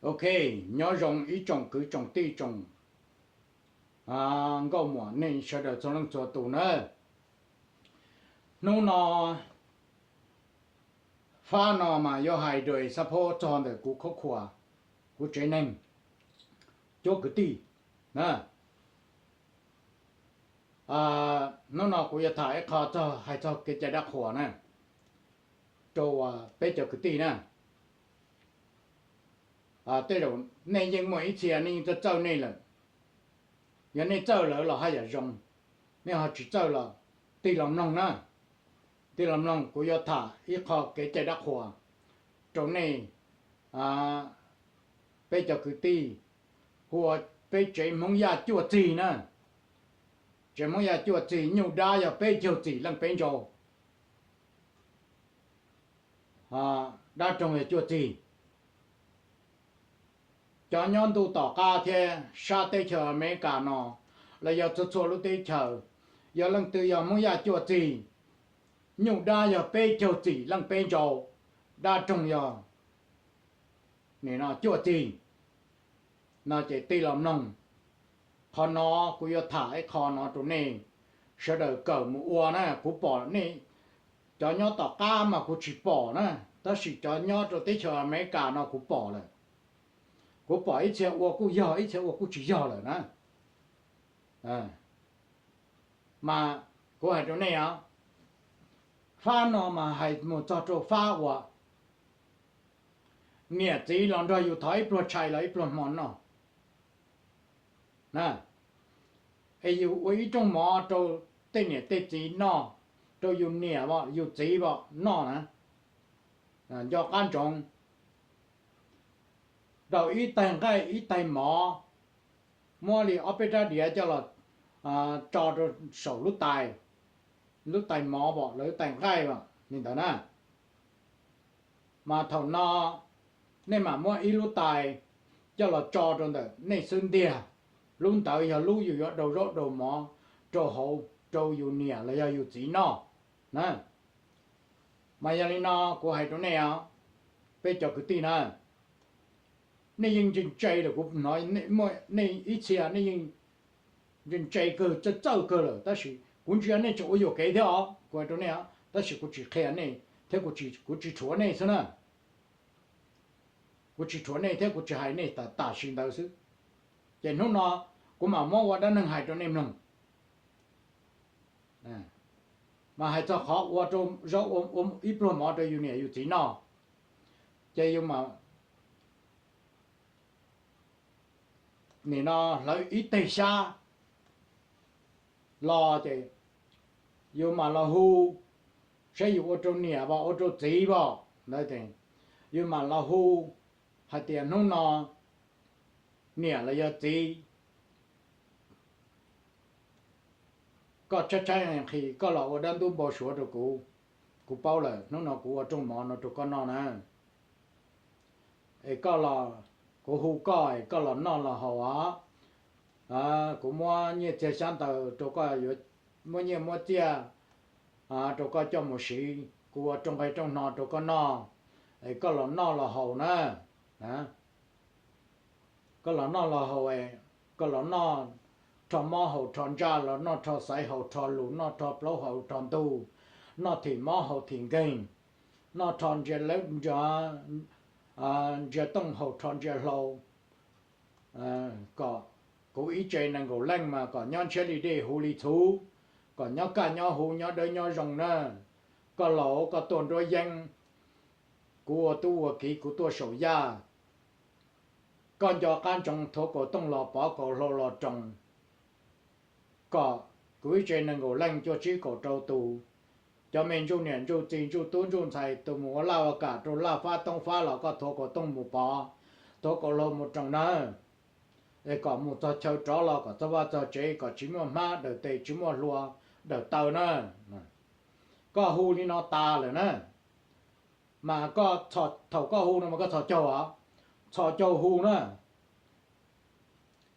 ok nhớ rong ý trồng cứ trồng ti trồng ngô mùa nên sẽ được cho nó cho tụ nữa nó pha nó mà do hai đời sắp hỗ cho được cú khóc khỏa cú chế nên cho cái ti nè nó cũng要thải khó cho hay cho cái trái đất khỏa nè cho bây giờ cái ti nè đây rồi nên nhưng mỗi次nên cho trâu nên là giờ nên trâu là hay là rong nên họ chỉ trâu là ti làm nông nè ti làm nông cũng要thả ít khó cái trái đất khỏa chỗ này bây giờ cái ti hoặc bây giờ mong ya chua gì nè chỉ mong ya chua gì nhiều đa ya bây giờ gì lần bây giờ đa trong là chua gì cho nhân tu tỏ ca thế sa tê chờ mấy cả nó là giờ cho cho lúc tê chờ giờ lần từ giờ mong ya chua gì nhiều đa ya bây giờ gì lần bây giờ đa trong giờ này nó chua gì nó chỉ ti làm nông khó nó cũng要thả cái khó nó chỗ này sẽ được cởi một uo nè cũng bỏ này cho nhau tỏ ca mà cũng chỉ bỏ nè ta chỉ cho nhau cho tới chờ mấy cả nó cũng bỏ rồi cũng bỏ ít xe uo cũng giờ ít xe uo cũng chỉ giờ rồi nè mà cũng hay chỗ này pha nó mà hay một chỗ pha uo nghĩa chỉ làm cho yêu thấy pro chạy lại pro món nó nè ai yêu ấy trong mỏ cho tên này tên gì nó cho yêu nhẹ bỏ yêu gì bỏ nó nè do can trọng đầu ít tay ít tay mỏ li ở bên trái địa cho là cho sầu lúc tay mỏ bỏ lúc tay gai bỏ nhìn thấy nè mà thầu nó nên mà mua ít lúc tay cho là cho trong đó nên xương địa luôn tới giờ lưuอยู่đầu rót đầu mỏ trâu hậu trâuอยู่เนี่ยแล้วอยู่จีนอนะมาอย่างนี้นะกูให้ตัวเนี่ยไปจอกตีนะนี่ยังจริงใจเลยกูน้อยนี่ไม่นี่อีเชียนี่ยังจริงใจก็จะเจ้าก็เลยแต่是กู觉得นี่จะ有给的กูให้ตัวเนี่ยแต่是กู只看นี่แต่กู只说นี่是呢กู只说นี่แต่กู只ให้นี่大型都是แต่นู่นน่ะกูมาว่าว่าได้หนึ่งหายตัวนี้หนึ่งมาให้เจ้าเขาว่าตัวเราอีโปรโมทอยู่เนี่ยอยู่ที่นอจะอยู่มานี่นอแล้วอีเตชารอจะอยู่มาเราหูใช่อยู่ว่าตัวเนี่ยบ่ว่าตัวจีบ่ได้แต่อยู่มาเราหูให้เตียนนู่นนอเนี่ยเราจะจีก็ชัดๆkhi có là ở đang tu bổ sửa được cụ bao là nó cụ ở trong mỏ nó tụi con nó nè ấy có là cụ hú coi có là nó là họ cụ mua như chơi sáng tàu tụi con mua như mua tia tụi con cho một sĩ cụ ở trong cái trong nó tụi con nó ấy có là nó là hậu nè có là nó là hậu ấy có là nó thọ mò hậu thọ cha là nó thọ sai hậu thọ lũ nó thọ plau hậu thọ tu nó thì mò hậu thì kinh nó thọ giờ lấy giờ tông hậu thọ giờ lâu có cố ý chơi năng cố lanh mà có nhon chơi đi để hồ lý thú có nhon cả nhon hồ nhon đời nhon rồng nè có lỗ có tuần đôi danh của tu kỹ của tu sầu gia con cho can trồng thổ cổ tông lò bỏ cổ lò trồng có cuối trên năng cổ lanh cho chỉ cổ trâu tù cho mình chú niệm chú tiền chú tuấn chú thầy tụ mùa lao cả chú lao pha tông pha là có thổ cổ tông một bò thổ cổ lò một trồng nữa để có một trò chơi trò là có trò trò chơi có chỉ một má đầu tê chỉ một lúa đầu tàu nữa có hu đi nó ta rồi nữa mà có thầu có hu nữa mà có thầu châu à thầu châu hu nữa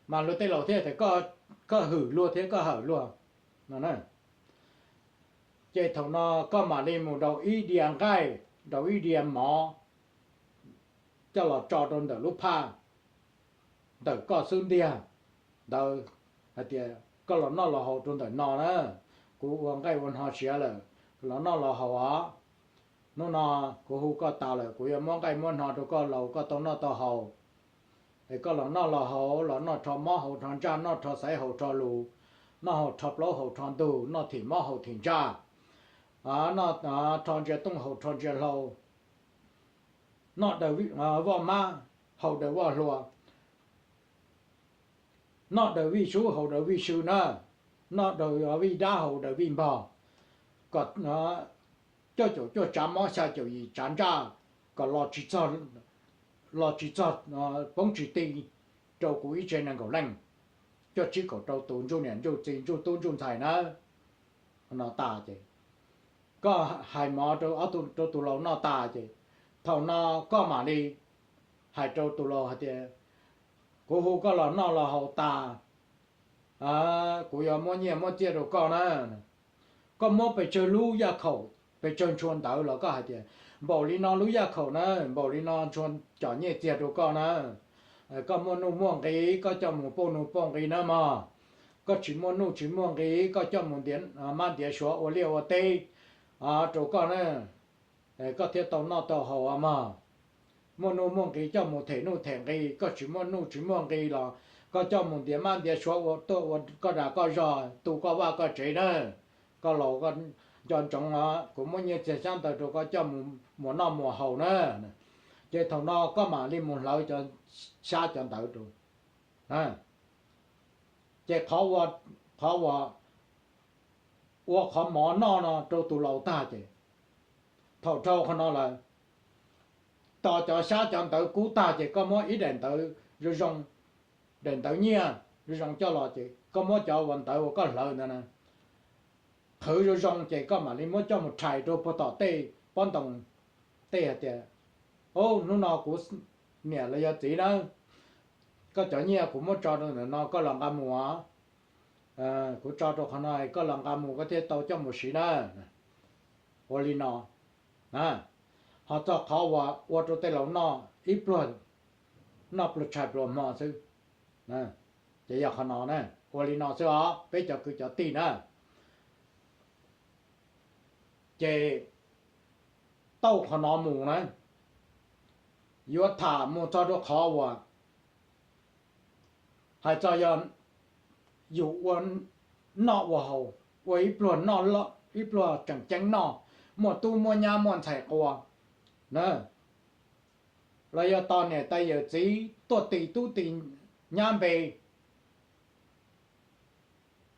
mà lúc tây lẩu thế thì có hử luôn thế có hở luôn nó nè chơi thầu nó có mà lên một đầu ý điền gai đầu ý điền mỏ cho là cho trong đời lúc pa đời có xương đi đời thì có là nó là hậu trong đời nó nữa cú uống cái uống họ xía là nó là hậu á nó cú hu có tao là cú mong cái mong họ cho có lầu có tao nó tao hậu thì có là nó là hậu là nó cho mỏ hậu thằng cha nó cho sấy hậu cho lù nó hậu chọc lỗ hậu thằng tù nó thì mỏ hậu thằng cha nó thằng cha tung hậu thằng cha lầu nó đời vợ ma hậu đời vợ lùa nó đời vi số hậu đời vi số nữa nó đời vi đa hậu đời vi bò còn nó cho chăm mỏ sao cho gì chán cha còn lo chỉ cho bóng chỉ tiền cho cú ý trên năng cầu lành cho chỉ có trâu tốn cho nền cho tiền cho tốn cho thải nữa nó ta chứ có hai mỏ cho ở tụ lâu nó ta chứ thầu nó có mà đi hai trâu tụ lâu hay thế cú hú có là nó là hậu ta cú giờ mua nhiều mua chia đồ con nữa có mua phải chơi lú ra khẩu phải chơi chuồn tàu là có hay thế bảo lý nó lú ra khẩu nữa bảo lý nó chuồn chọn nhẹ chia đồ con nữa có mua nụ mua cái có cho một bông cái nữa mà có chỉ mua cái có cho một điện mang điện số ô liu ô tê chỗ con nữa có thể tàu nó tàu hậu mà mua cái cho một thể nụ thèn cái có chỉ mua cái là có cho một điện mang điện số ô tô có đã có rồi tụ có qua có chế đó có lẩu có chọn trồng cũng muốn như thế sang tàu chỗ có cho một năm một hậu nữa chế thằng nó có mà đi một lâu cho xa cho tàu rồi chế khó qua khó mỏ nó cho tụ lâu ta chế thầu trâu không nó là tao cho xa cho tàu cú ta chế có mỗi ít đèn tàu rồi rong đèn tàu nhia rồi rong cho lo chế có mỗi cho vận tàu có lợi nữa nè thử rồi rong chế có mà đi mỗi cho một trái cho bắt tao tê bón đồng tê hả chế ô nó nào cũng nè là giờ chỉ đó có chỗ nhia cũng mỗi cho nó có lòng cam mùa cũng cho con này có lòng cam mùa có thể tàu cho một xí nữa ô li nó họ choเขาว่าตัวแต่เราหน้าอีปลดหน้าปลดชายปลดมาซื้อจะอยากขนาดนั้นวันนี้น้าซื้อไปจะคือจะตีนะเจเต้าขนาดหมูนะยศถามูเจ้าตัวเขาว่าให้เจ้ายันอยู่วันนอกว่าเขาว่าอีปลดนอกละอีปลดจังนอกหมดตู้มวยาหมดใส่กว่าnè là giờ tao này tay giờ chỉ tu tiền nhám về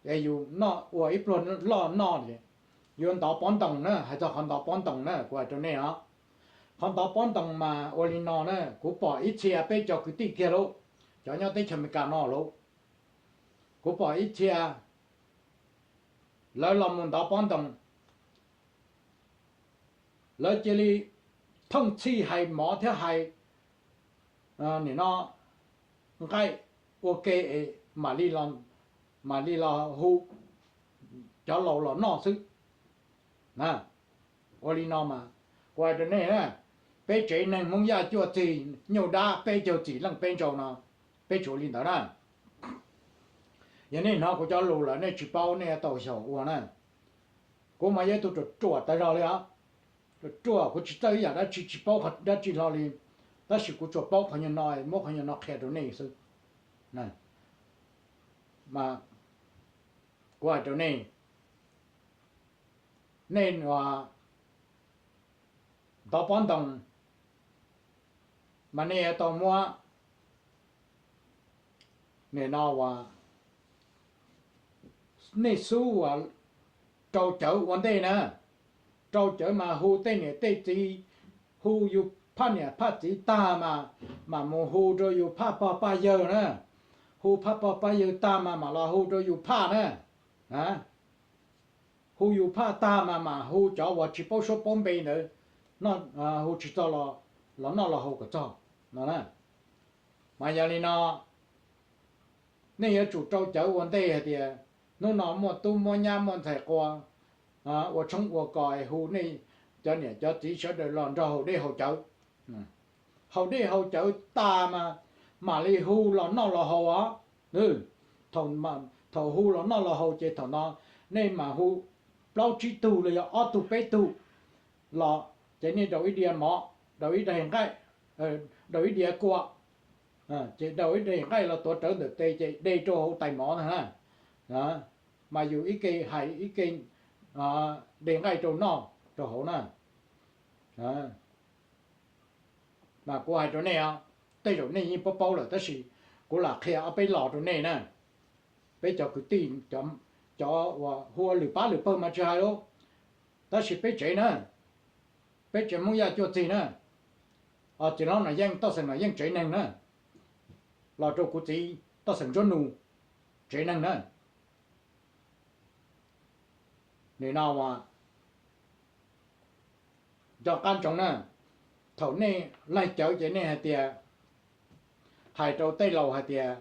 để dù nó của ít luôn lo nó đi dù tao bón đồng nữa hay cho hắn tao bón đồng nữa của chỗ này hả hắn tao bón đồng mà oli nó nữa cũng bỏ ít chia bây giờ cứ tiền kia luôn cho nhau tới chừng cả nó luôn cũng bỏ ít chia lỡ lòng mình tao bón đồng lỡ chỉ li thông chi hay mỏ theo hay nó cái ok mà đi là hu cho lâu là nó sức nè oli nó mà qua đây nè bây giờ này muốn ra cho gì nhiều đa bây giờ chỉ lần bây giờ nó bây giờ linh đó nè vậy nên nó cũng cho lâu là này chỉ bao này tàu sầu qua nè cũng mà giờ tôi chuột tới rồi á chùa cũng chỉ tới giờ đã chỉ bao hạt đã chỉ lo đi đã chỉ cũng chùa bao phần nói mỗi phần nó khéo này sự này mà qua chỗ này nên là tao bán đồng mà này tao mua này nó là này số là trâu chở vấn đề nè trâu chở mà hù tên này tên gì hù yêu phát này phát gì ta mà một hù rồi yêu phát ba giờ nữa hù phát ba giờ ta mà là hù rồi yêu phát nữa hù yêu phát ta mà hù cho vào chỉ bao số bốn bề nữa nó hù chỉ cho là nó là hù cái cho nó nè mà giờ này nó này chủ trâu chở vấn đề thì nó một tu một nhà một thầy qua我从我改后呢，叫呢叫只晓得让着后的后走， hậu đi hậu chở ta mà li hu là nó là hậu á thầu mà thầu hu là nó là hậu chế thầu nó nên mà hu lâu chỉ tu là ở tu bé tu là chế nên đầu ý địa mỏ đầu ý địa cái đầu ý địa qua chế đầu ý địa cái là tổ trưởng được tê chế đây cho hậu tài mỏ này ha đó mà dù ý kiến hay ý kiến địa cái cho nó cho hậu nè đó mà cô hai chỗ này đây chỗ này như bao là tất sự cô là khi ở bên lò chỗ này nè bây giờ cứ tin cho và hoa lửa bá lửa bơm mà chơi đó tất sự bây giờ nè bây giờ muốn ra cho gì nè chỉ nó là dân tao thành là dân chơi năng nè là cho cô chị tao thành cho nụ chơi năng nè để nào mà cho can trọng nè thầu này lại chở cái này hạt tiền hai trâu tây lầu hạt tiền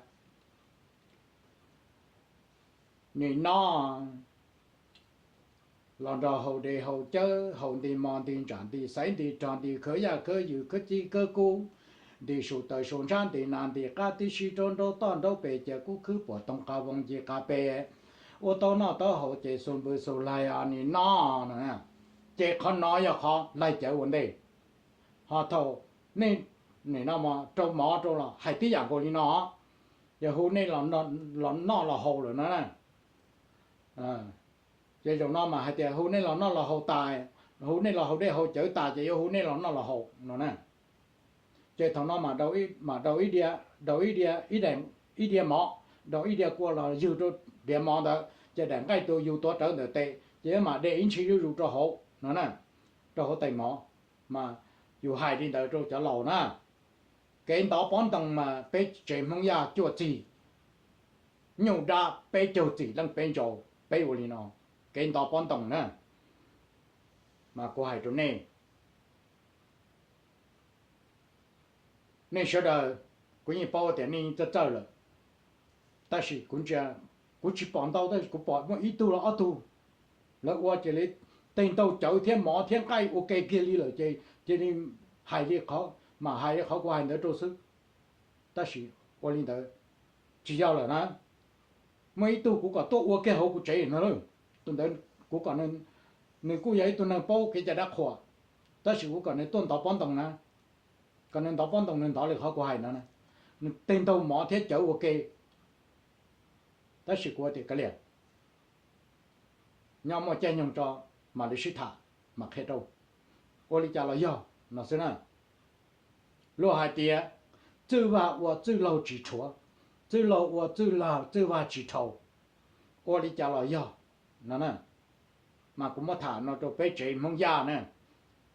nhìn nó lần đầu hậu đề hậu chớ hậu đề mòn đề tràn đề sấy đề tràn đề khởi ya khởi dự khởi chi cơ cu đề số tới số tràn đề nan đề cá đề sĩ trôn đâu tòn đâu bể chợ cú khứ bỏ tông cá vong gì cá bể ô tô nó tới hậu chế số bự số lại nhìn nó nè chế khó nói ya khó lại chở vấn đề họ thầu nên nó mà trâu mỏ trâu là hai tí dạng của nó giờ hôm nay là nó là hậu rồi nó nè giờ trong nó mà hai tí hôm nay là nó là hậu tài hôm nay là hậu đây hậu chở tài chỉ hôm nay là nó là hậu nó nè giờ thằng nó mà đầu ý địa mỏ đầu ý địa qua là dư cho địa mỏ đó giờ đảng cái tôi dư tôi trở được tệ giờ mà để in chỉ dư cho hậu nó nè cho hậu tài mỏ mà dù hai đi tới cho lầu nè cái đó bón tầng mà bé chế không ya cho gì nhiều ra bé cho gì lăng bé cho bé vô li nó cái đó bón tầng nè mà cô hai chỗ này nên sau đó cũng như bao tiền nên cho chơi rồi ta chỉ cũng chỉ bón đâu đấy cũng bón một ít tu là ở tu là qua chỉ lấy tiền đâu chậu thiên mỏ thiên cây ok kia đi rồi cho nên hai đi khó mà hai đi khó qua hai nữa trôi sức ta chỉ qua lên tới chỉ giao là nó mấy tu cũng có tốt ok hậu cũng chạy nữa rồi tuần đến cũng còn nên cũng vậy tuần nào bao cáiจะđã khỏa ta chỉ cũng còn nên tuần đó bón đồng nè còn nên đó bón đồng nên đó là khó qua hai nữa nè tiền đâu mỏ thiên chậu ok ta chỉ qua thì cái liền nhau mà chơi nhung cho mà để sĩ thả mà hết đâu ô lý cha là do nó sẽ nè lúa hai tía chữ và chữ lâu chỉ chúa chữ lâu và chữ là chữ và chỉ thầu ô lý cha là do nó nè mà cũng mà thả nó cho bé chế mong ya nè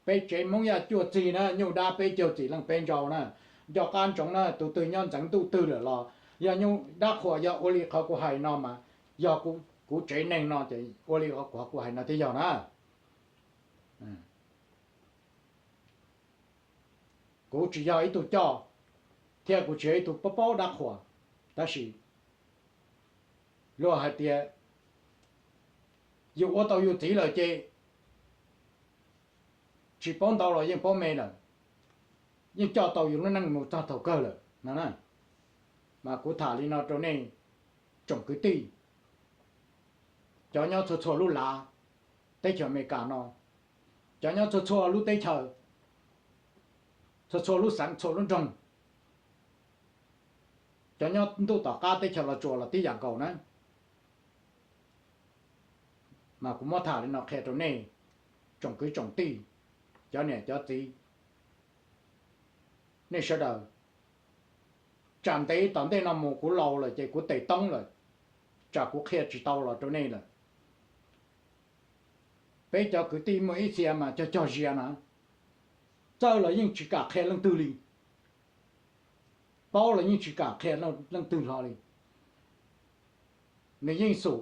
bé chế mong ya chuột gì nè nhiều đa bé chuột gì lăng bên trâu nè do can trọng nè tụi tôi nhân chẳng tụi tôi được lo giờ nhiều đa khổ giờ ô lýเขาcũng hay nó mà giờ cũng chế nên nó thì ô lý họ cũng hay nó thì giờ nè cũng chỉ要一度叫，天古只一度不包大火，但是，若还的，有我都有地了这，chỉ幫到了，ยัง幫沒了，ยัง叫到有那能冇抓頭個了，嗱嗱，mà cụ thả đi nó chỗ này trồng cái tì, cho nhau cho lúc lá, tây chờ mấy cả nó, cho nhau cho lúc tây chờ. cho lúc sáng cho lúc trồng cho nhau tôi tỏ ca tới chờ là chùa là tí dạng cầu nữa mà cũng mất thả lên nó khe chỗ này trồng cái trồng tì cho này cho tí nên sau đó chạm tới tận đây là một cú lâu rồi chạy cú tẩy tông rồi chả cú khe chỉ tàu là chỗ này là bây giờ cứ tìm một ít xe mà cho gì nữa giờ là những chỉ cả khe lăng tư li bao là những chỉ cả khe lăng tư họ li nếu những số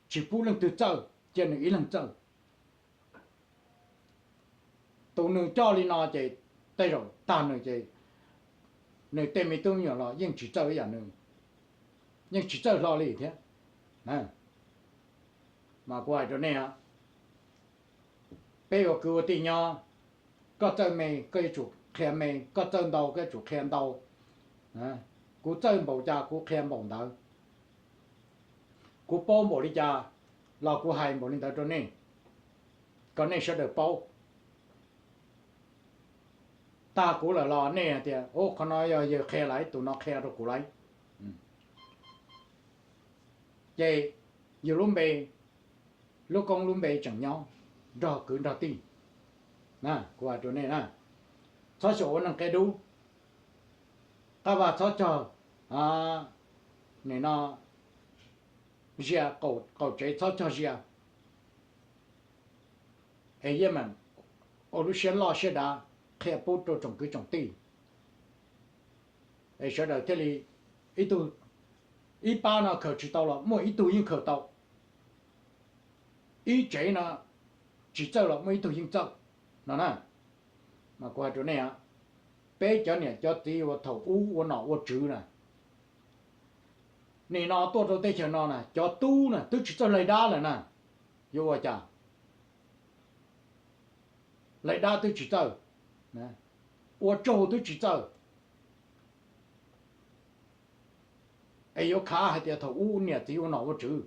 chỉ phụ lăng tư giờ cho nên ít lăng giờ tụi nó cho li nó chạy tay rồi ta nó chạy nếu tên mình tôi nhớ là những chỉ giờ vậy nữa những chỉ giờ lo li thế nè mà qua chỗ này á bây giờ cứ tin nhau có cho mày cái chủ khen mày có chân đầu cái chủ khen đầu cú chân bầu cha cú khen bầu đầu cú bao bầu đi cha là cú hay bầu đi đầu cho nên có nên sẽ được bao ta cú là lo nè thì ô con nói giờ khen lại tụi nó khen rồi cú lấy vậy nhiều lúc con lúc bề chẳng nhau rồi cứ ra tin nè qua chỗ này nè cho số năng cái đủ ta vào cho này nó giờ cầu chế cho giờ ấy vậy mà ở lúc xem lo sẽ đã khai bút cho trong cái trong tì ấy sau đó thế này ít tu ít ba nó khởi chỉ tao là mỗi ít tu yên khởi tao ít chế nó chỉ cho là mỗi tu yên cho nó nè mà qua chỗ này á bé cho này cho tí vào thầu u vào nọ vào chữ nè này nó tôi tôi thấy cho nó nè cho tu nè tôi chỉ cho lấy đá là nè vô vào chả lấy đá tôi chỉ cho nè vào trâu tôi chỉ cho ấy có khá hay thì thầu u nè tí vào nọ vào chữ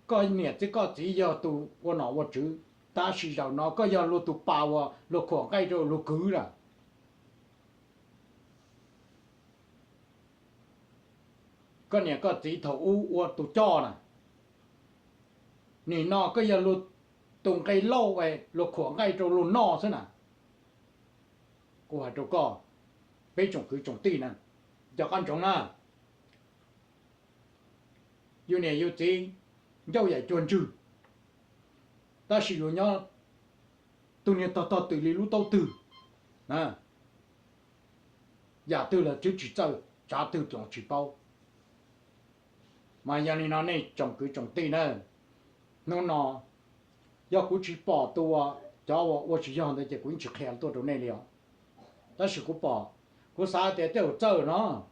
coi nè chỉ có chỉ giờ tu vào nọ vào chữ ta chỉ đầu nó có giờ lu tu bao lu khoảng cái rồi lu cứ là có nè có chỉ thầu u vào tu cho nè nè nó có giờ lu tung cái lâu về lu khoảng cái rồi lu no thế nè của chỗ có bây trồng cứ trồng tì nè cho con trồng nè yêu nè yêu tí dâu dạy chuẩn chữ ta sử dụng nhau tụi này tao tự lý lúc tao tự nè giả tự là chữ chỉ chơi trả tự trồng chỉ bao mà giờ này nó này trồng cứ trồng tì nè nó giờ cũng chỉ bỏ tua cho tôi chỉ dùng để cũng chỉ khéo tôi chỗ này liền ta sử cũng bỏ cũng sao để tiêu chơi nó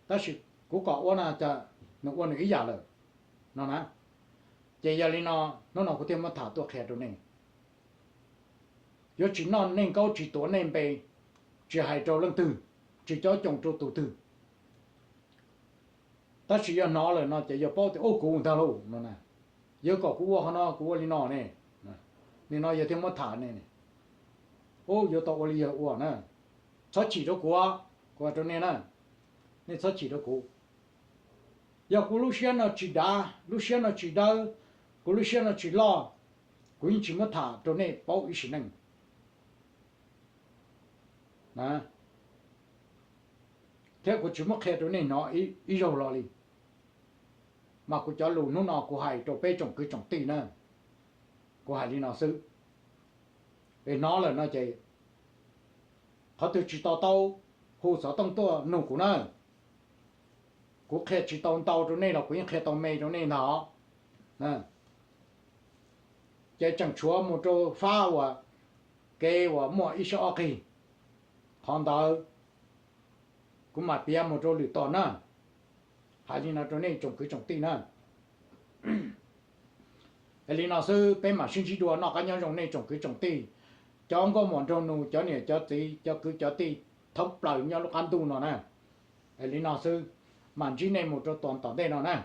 ta sử cũng có ôn là cho nó ôn là ý giả rồi nó nè giờ giờ nó có thể mà thả tôi khéo chỗ này giờ chỉ nó nên câu chỉ tổ nên bề chỉ hai trâu lưng từ chỉ cho chồng trâu tụ từ ta chỉ giờ nó là nó chỉ giờ bao thì ô cũng thằng luôn nó nè giờ có cũng nó cũng nó này nên nó giờ thêm mà thả này ô giờ tao oli giờ uổng nè sao chỉ đó của chỗ này nè nên sao chỉ đó của giờ của lúc xưa nó chỉ đá lúc xưa nó chỉ đá của lúc xưa nó chỉ lo của những chỉ mà thả chỗ này bao ý sinh nè thế của chỉ mà khe chỗ này nó ý rồi lo đi mà của cho lù nó của hai chỗ bê trồng cứ trồng tì nè của hai đi nó xứ để nó là nó chạy họ từ chỉ tàu hồ sơ tông to nông của nó của khe chỉ tàu chỗ này là của những khe tàu mây chỗ này nó nè chạy chẳng chúa một chỗ phá và kê và mua ít số kỳ còn đó cũng mà bia một chỗ lửa to nè hai đi nó chỗ này trồng cứ trồng tì nè cái nó sư bên mà sinh chỉ đùa nó cái nhau trồng này trồng cứ trồng tì cho ông có món trồng nụ cho nè cho tí cho cứ cho tí thóc lời nhau lúc ăn tu nó nè cái nó sư mà chỉ này một chỗ toàn đây nó nè